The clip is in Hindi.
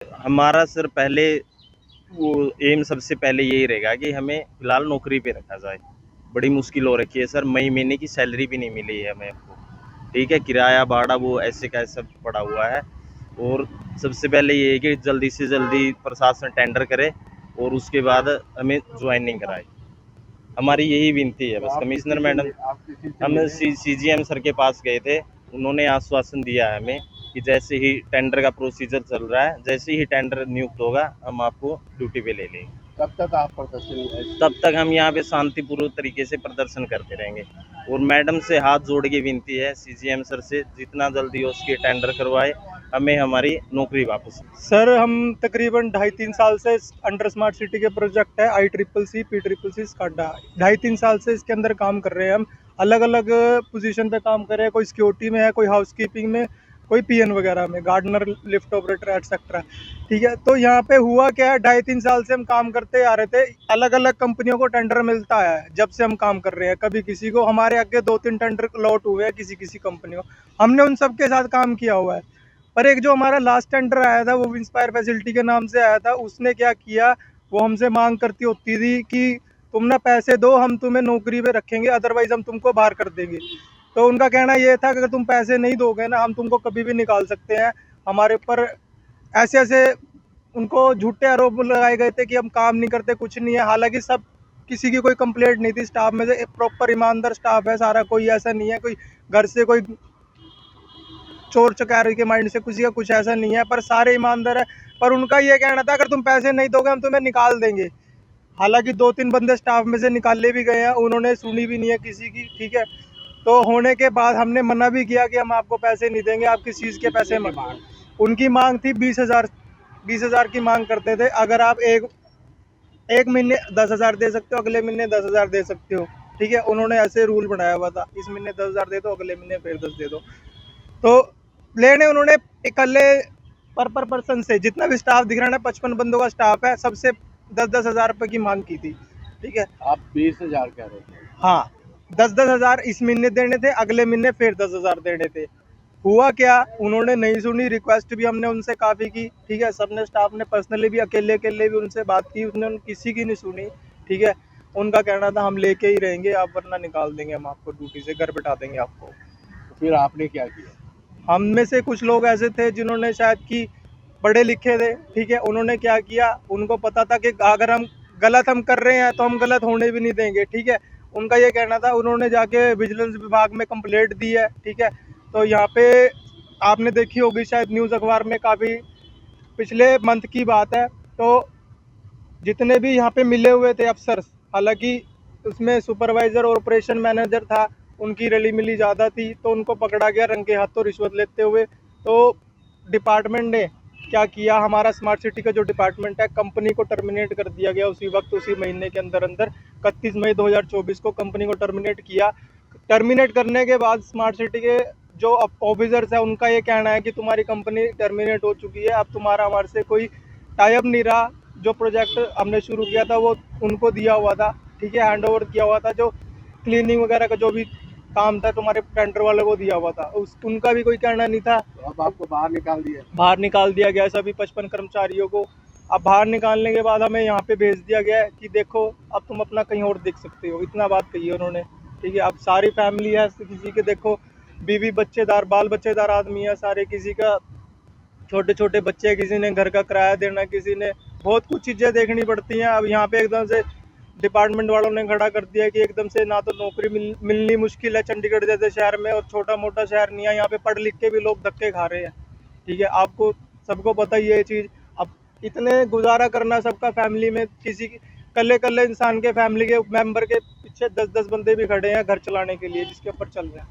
हमारा सर पहले वो एम सबसे पहले यही रहेगा कि हमें फिलहाल नौकरी पे रखा जाए। बड़ी मुश्किल हो रखी है सर, मई महीने की सैलरी भी नहीं मिली है हमें को। ठीक है, किराया भाड़ा वो ऐसे का ऐसा पड़ा हुआ है। और सबसे पहले ये है कि जल्दी से जल्दी प्रशासन टेंडर करे और उसके बाद हमें ज्वाइनिंग कराए। हमारी यही विनती है बस कमिश्नर मैडम। हम सीजीएम सर के पास गए थे, उन्होंने आश्वासन दिया है हमें कि जैसे ही टेंडर का प्रोसीजर चल रहा है, जैसे ही टेंडर नियुक्त होगा हम आपको ड्यूटी पे ले लेंगे। कब तक आप प्रदर्शन? तब तक हम यहाँ पे शांतिपूर्वक तरीके से प्रदर्शन करते रहेंगे। और मैडम से हाथ जोड़ के विनती है सीजीएम सर से, जितना जल्दी हो उसके टेंडर करवाए, हमें हमारी नौकरी वापस। सर हम तकरीबन 2.5-3 साल से अंडर स्मार्ट सिटी के प्रोजेक्ट है ICCC PCCC स्काडा, 2.5-3 साल से इसके अंदर काम कर रहे हैं। हम अलग अलग पोजीशन पे काम कर रहे हैं, कोई सिक्योरिटी में है, कोई हाउसकीपिंग में, कोई PN वगैरह में, गार्डनर, लिफ्ट ऑपरेटर एटसेट्रा। ठीक है, तो यहाँ पे हुआ क्या है, 2.5-3 साल से हम काम करते आ रहे थे। अलग अलग कंपनियों को टेंडर मिलता है जब से हम काम कर रहे हैं। कभी किसी को, हमारे आगे 2-3 टेंडर लॉट हुए हैं किसी किसी कंपनी को, हमने उन सब के साथ काम किया हुआ है। पर एक जो हमारा लास्ट टेंडर आया था वो इंस्पायर फैसिलिटी के नाम से आया था, उसने क्या किया, वो हमसे मांग करती होती थी कि तुम ना पैसे दो, हम तुम्हें नौकरी पे रखेंगे, अदरवाइज हम तुमको बाहर कर देंगे। तो उनका कहना ये था कि अगर तुम पैसे नहीं दोगे ना, हम तुमको कभी भी निकाल सकते हैं। हमारे ऊपर ऐसे ऐसे उनको झूठे आरोप लगाए गए थे कि हम काम नहीं करते, कुछ नहीं है। हालांकि सब, किसी की कोई कंप्लेंट नहीं थी स्टाफ में से, प्रॉपर ईमानदार स्टाफ है सारा, कोई ऐसा नहीं है कोई घर से कोई चोर चकारी के माइंड से किसी का कुछ ऐसा नहीं है, पर सारे ईमानदार है। पर उनका ये कहना था अगर तुम पैसे नहीं दोगे हम तुम्हें निकाल देंगे। हालांकि 2-3 बंदे स्टाफ में से निकाले भी गए हैं, उन्होंने सुनी भी नहीं है किसी की। ठीक है, तो होने के बाद हमने मना भी किया कि हम आपको पैसे नहीं देंगे, आप किस चीज़ के पैसे उनकी मांग थी 20,000 की मांग करते थे। अगर आप एक महीने 10,000 दे सकते हो, अगले महीने 10,000 दे सकते हो। ठीक है, उन्होंने ऐसे रूल बनाया हुआ था, इस महीने 10,000 दे दो, अगले महीने फिर 10 दे दो। तो लेने उन्होंने इकल्ले पर पर्सन से, जितना भी स्टाफ दिख रहा है, 55 बंदों का स्टाफ है, सबसे 10-10 हज़ार रुपये की मांग की थी। ठीक है, आप 20,000 कह रहे थे? हाँ, 10-10 हज़ार इस महीने देने थे, अगले महीने फिर 10,000 देने थे। हुआ क्या, उन्होंने नहीं सुनी, रिक्वेस्ट भी हमने उनसे काफ़ी की। ठीक है, सबने, स्टाफ ने पर्सनली भी, अकेले भी उनसे बात की, उन्होंने किसी की नहीं सुनी। ठीक है, उनका कहना था हम लेके ही रहेंगे, आप वरना निकाल देंगे हम आपको ड्यूटी से, घर बैठा देंगे आपको। तो फिर आपने क्या किया? हम में से कुछ लोग ऐसे थे जिन्होंने शायद कि पढ़े लिखे थे। ठीक है, उन्होंने क्या किया, उनको पता था कि अगर हम गलत हम कर रहे हैं तो हम गलत होने भी नहीं देंगे। ठीक है, उनका ये कहना था, उन्होंने जाके विजिलेंस विभाग में कंप्लेंट दी है। ठीक है, तो यहाँ पे आपने देखी होगी शायद न्यूज़ अखबार में, काफ़ी पिछले मंथ की बात है। तो जितने भी यहाँ पे मिले हुए थे अफसर, हालांकि उसमें सुपरवाइज़र और ऑपरेशन मैनेजर था, उनकी रली मिली ज़्यादा थी, तो उनको पकड़ा गया रंगे हाथों रिश्वत लेते हुए। तो डिपार्टमेंट ने क्या किया, हमारा स्मार्ट सिटी का जो डिपार्टमेंट है, कंपनी को टर्मिनेट कर दिया गया उसी वक्त, उसी महीने के अंदर अंदर 31 मई 2024 को कंपनी को टर्मिनेट किया। टर्मिनेट करने के बाद स्मार्ट सिटी के जो ऑफिसर्स है, उनका ये कहना है कि तुम्हारी कंपनी टर्मिनेट हो चुकी है, अब तुम्हारा हमारे से कोई टाई अप नहीं रहा। जो प्रोजेक्ट हमने शुरू किया था वो उनको दिया हुआ था। ठीक है, हैंड ओवर किया हुआ था, जो क्लीनिंग वगैरह का जो भी काम था तुम्हारे टेंडर वाले को दिया हुआ था, उनका भी कोई कहना नहीं था। तो अब आपको बाहर निकाल दिया? बाहर निकाल दिया गया सभी 55 कर्मचारियों को। अब बाहर निकालने के बाद हमें यहाँ पे भेज दिया गया है कि देखो अब तुम अपना कहीं और देख सकते हो, इतना बात कही है उन्होंने। ठीक है, अब सारी फैमिली है, किसी के देखो बीवी बच्चेदार, बाल बच्चेदार आदमी है सारे, किसी का छोटे छोटे बच्चे, किसी ने घर का किराया देना, किसी ने बहुत कुछ चीज़ें देखनी पड़ती हैं। अब यहाँ पे एकदम से डिपार्टमेंट वालों ने खड़ा कर दिया कि एकदम से ना तो नौकरी मिलनी मुश्किल है चंडीगढ़ जैसे शहर में, और छोटा मोटा शहर नहीं है, यहाँ पे पढ़ लिख के भी लोग धक्के खा रहे हैं। ठीक है, आपको सबको पता ही है ये चीज़। अब इतने गुजारा करना सबका फैमिली में, किसी की कल्ले इंसान के फैमिली के मेंबर के पीछे 10-10 बंदे भी खड़े हैं घर चलाने के लिए, जिसके ऊपर चल रहे हैं।